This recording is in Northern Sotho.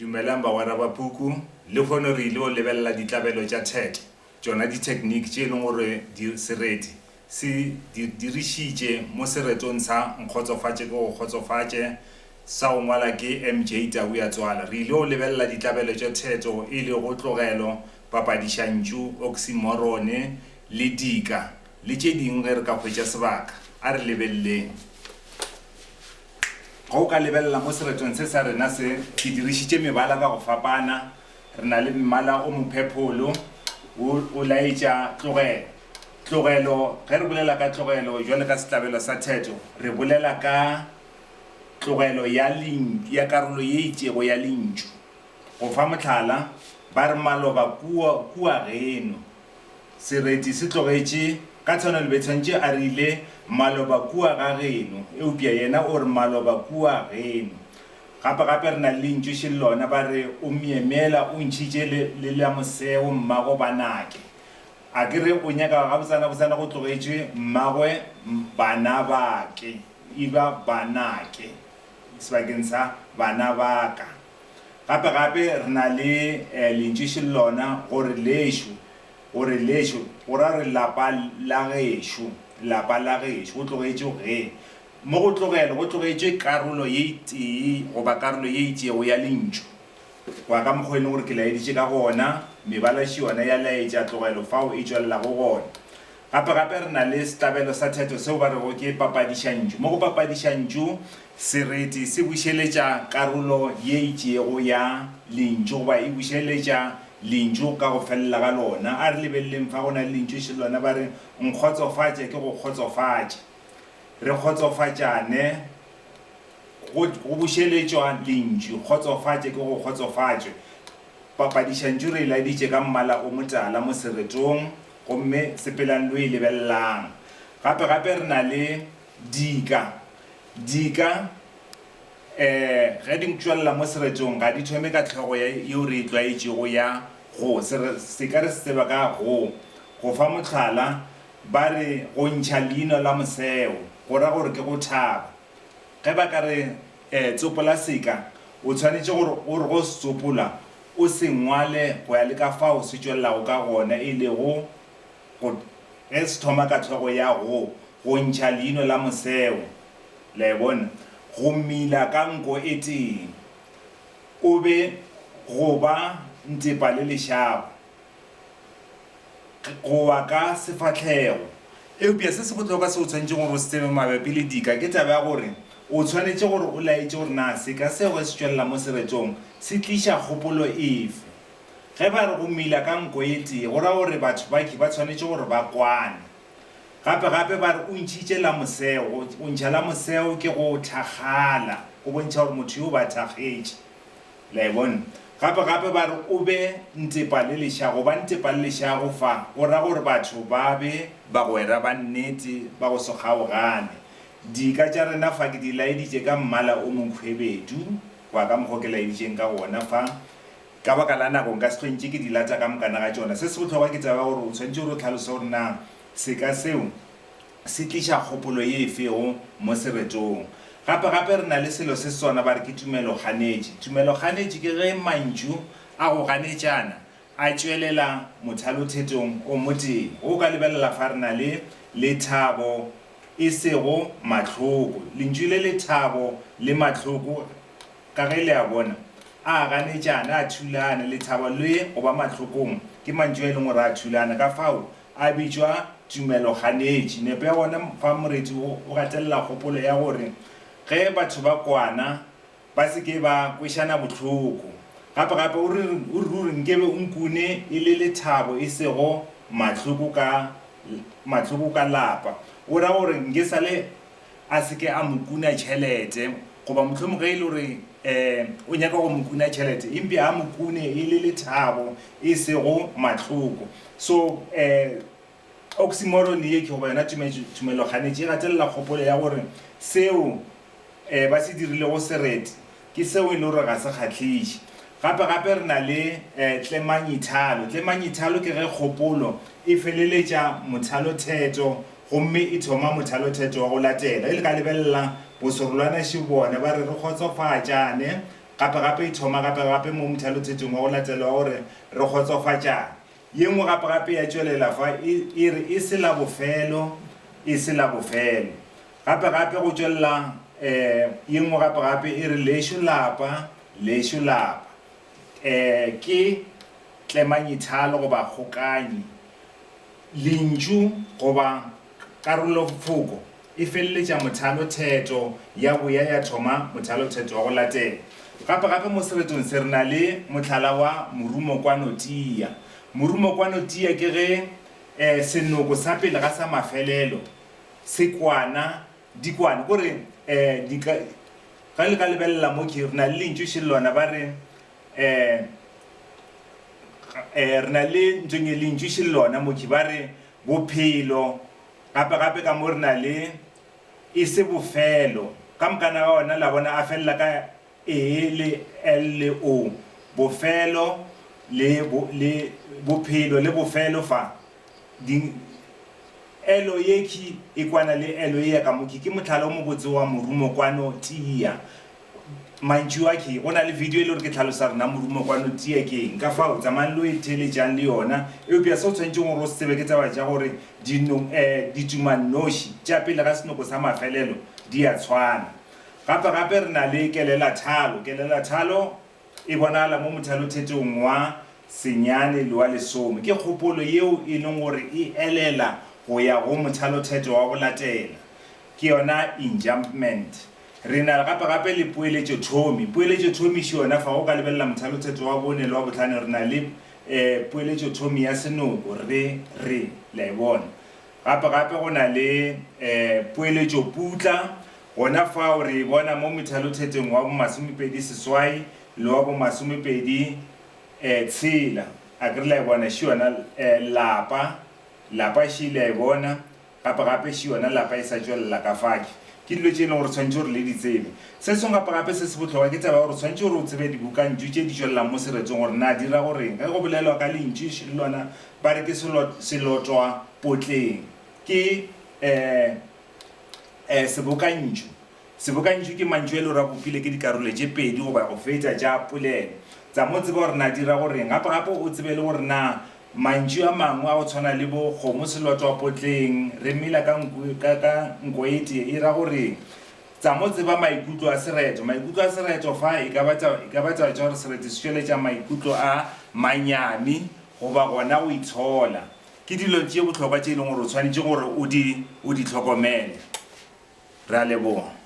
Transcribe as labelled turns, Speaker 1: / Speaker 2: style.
Speaker 1: Dumelang bagwera ba puku le kgone re ile o lebella ditlabelo tša Theto tšona di-technique tše leng gore di sereti se di dirišitše mo seretong sa Nkgotsofatše ke go kgotsofatše sa go ngwala ke MJ Tau ya tswala. Re ile o lebella ditlabelo tša Theto e le go tlogelo Papadišantšu, oxymorone le dika le tše dingwe ge re ka hwetša sebaka a re lebelleng. Go ka lebella mo seretong se sa rena se ke dirišitše mebala ka go fapana. Re na le mmala o mophepolo o laetša tlogelo ge re bolela ka tlogelo jwale ka setlabelo sa Theto re bolela ka tlogelo ya karolo ye itšego ya lentšu. Go fa mohlala ba re maloba kua geno sereti se tlogetše ka tshwana le betshwantše a rile maloba kua ga geno eupša yena o re maloba kua geno. Gape re na le lentšu še lona ba re o miemela o ntšhitše le la moseo mmago banake a ke re o nyaka gabotsana go tlogetše mmagwe bana bake eba banake sebakeng sa bana baka. Gape re na le lentšu še lona gore lešo go ra re lapa la gešo go tlogetše ge mo go tlogela go tlogetše karolo ye tee goba karolo ye itšego ya lentšu wa ka mokgwa e leng gore ke laeditše ka gona mebala še yona ya laetša tlogelo fao e tšwelelago gona. Gape re na le setlabelo sa Theto seo ba rego ke Papadišantšu. Mo go Papadišantšu sereti se bušeletša karolo ye itšego ya lentšu goba e bušeletša lentšu ka go felela ga lona. A re lebelleng fa go na le lentšu še lona ba re Nkgotsofatše ke go kgotsofatše re kgotsofatšane go bušeletšwa lentšu kgotsofatše ke go kgotsofatše. Papadišantšu re laeditše ka mmala o motala mo seretong gomme sepelang lo e lebellang. Gape re na le dika ge di tšwelela mo seretong ga di thome ka tlhogo yeo re e tlwaetšego ya go se ka re se tseba ka go fa mohlala ba re go ntšha leino la moseo go ra gore ke go thaba. Ge ba ka re tsopola seka o tshwanetše gore o re go se tsopola o se ngwale go ya le ka fao se tšwelelago ka gona e le ge se thoma ka tlhogo ya go ntšha leino la moseo la e bona go mila ka nko e teng o be go ba ntepa le lešago go wa ka sefatlhego eupša se botlhokwa se o tshwanetše gore o se tsebe mabapi le dika ke taba ya gore o tshwanetše gore o laetše gore na se ka seo ge se tšwelela mo seretong se tliša kgopolo efe. Ge ba re go mila ka nko e tee go ra gore batho baki ba tshwanetše gore ba kwane. Gape ba re o ntšhitše la moseo o ntšha la moseo ke go thakgala go bontšha gore motho yo ba thakgetše la e bone. Gape ba re o be ntepa le lešago ba ntepa le lešago fa go ra gore batho ba be bagwera ba nnete ba go se kgaogane. Dika tša rena fa ke di laeditše ka mmala o mokhwebedu wa ka mokgwa ke laeditšeng ka gona fa ka baka la nako nka se tlhontše ke di lata ka mokana ga tšona. Se botlhokwa ke tsaba gore o tshwanetše gore o tlhalose gore na se ka seo se tliša kgopolo ye efego mo seretong. Gape re na le selo se sona ba re ke tumelo kganetše ke ge mantšu a go ganetšana a tšwelela mothalothetong o moteng o ka lebelela fa re na le lethabo e sego mahloko lentšu le lethabo le mahloko ka ge le a bona a ganetšana a thulana lethabo le go ba mahlokong ke mantšu a e leng gore a thulana ka fao a bitšwa tumelo kganetše. Nepo ya gona fa moreti o gatelela kgopolo ya gore ge batho ba kwana ba se ke ba kwešana bohloko. Gape o re nkebe o nkune e le lethabo e sego mahloko ka lapa o ra gore nke sale a se ke a mokuna tšhelete goba mohlomong ge e le gore o nyaka go mokuna tšhelete empša a mokune e le lethabo e sego mahloko. So oxymorone ye ke goba yona tumelo kganetše e gatelela kgopolo ya gore seo ba se dirile go serete ke seo e le gore ga se kgatlhiše. Gape re na le tlemanyithalo ke ge kgopolo e feleletša mothalotheto gomme e thoma mothalotheto wa go latela e le ka lebelela bosorolwana še bona ba re kgotsofatšane gape e thoma gape mo mothalothetong wa go latela gore re kgotsofatšane ye nngwe gape ya tšwelela fa e re e se la bofelo gape go tšwelela ye nngwe gape e re lešo lapa ke tlemanyithalo goba kgokanyi lentšu goba karolofoko e feleletša mothalothetho ya boya ya thoma mothalothetho wa go latela gape mo seretong se re na le mohlala wa morumokwane morumokwane ke ge senoko sa pele ga sa mafelelo dikwane kore ga le ka lebelela mo ke re na le lentšu shellona ba re re na le ntšong lentšu shellona mo ke ba re bophelo gape ka mo re na le e se bofelo ka mokana ga ona la bona a felela ka e le l le o bofelo le bophelo le bofelo fa elo yeki e kwana le elo ye ka moki ke motlhala o mo botse wa morumokwane tia mantšu a ke go na le video e le gore ke tlhalosa rena morumokwane tia ke ka fa o tsamang lo e theletšang le yona eupša se o tshwanetse gore o se tsebe ke taba tša gore ditumanoši tša pele ga senoko sa mafelelo di a tshwana gape re na le kelelathalo e bonala mo mothalothetong wa senyane le wa lesome ke kgopolo yeo e leng gore e elela go ya go mothalothetho wa go latela ke yona enjumpment re na gape le poeletšothomi še yona fa go ka lebelela mothalothetho wa bone le wa botlhano re na le poeletšothomi ya senoko re la e bona gape go na le poeletšoputla gona fa o re bona mo methalothetong wa bo 28 le wa bo 20 tshela a ke re la e bona še yona lapa še la e bona gape še yona lapa e sa tšwelela ka fake ke dilo tše e leng gore tshwanetse gore le di tsebe se sengwe gape se se botlhokwa ke tseba gore tshwanetse gore o tsebe dibukantšu tše di tšwelelang mo seretong gore na dira goreng ge go bolelwa ka lentšu le lona ba re ke selotwa potleng ke sebokantšu ke mantšu e le gore a bopile ke dikarolo tše pedi goba go fetša tša polelo tsa mo tsebe gore na dira goreng gape o tsebe le gore na mantšu a mangwe a go tshwana le bo kgomo selotwa potleng re mmela ka nkoete e ra gore tsa mo tseba maikutlo a sereto fa e ka batsa tša gore sereto se tšweletša maikutlo a manyami goba gona go itshola ke dilo tše bohlokwa tše e leng gore o tshwanetse gore o di tlhokomele re a leboga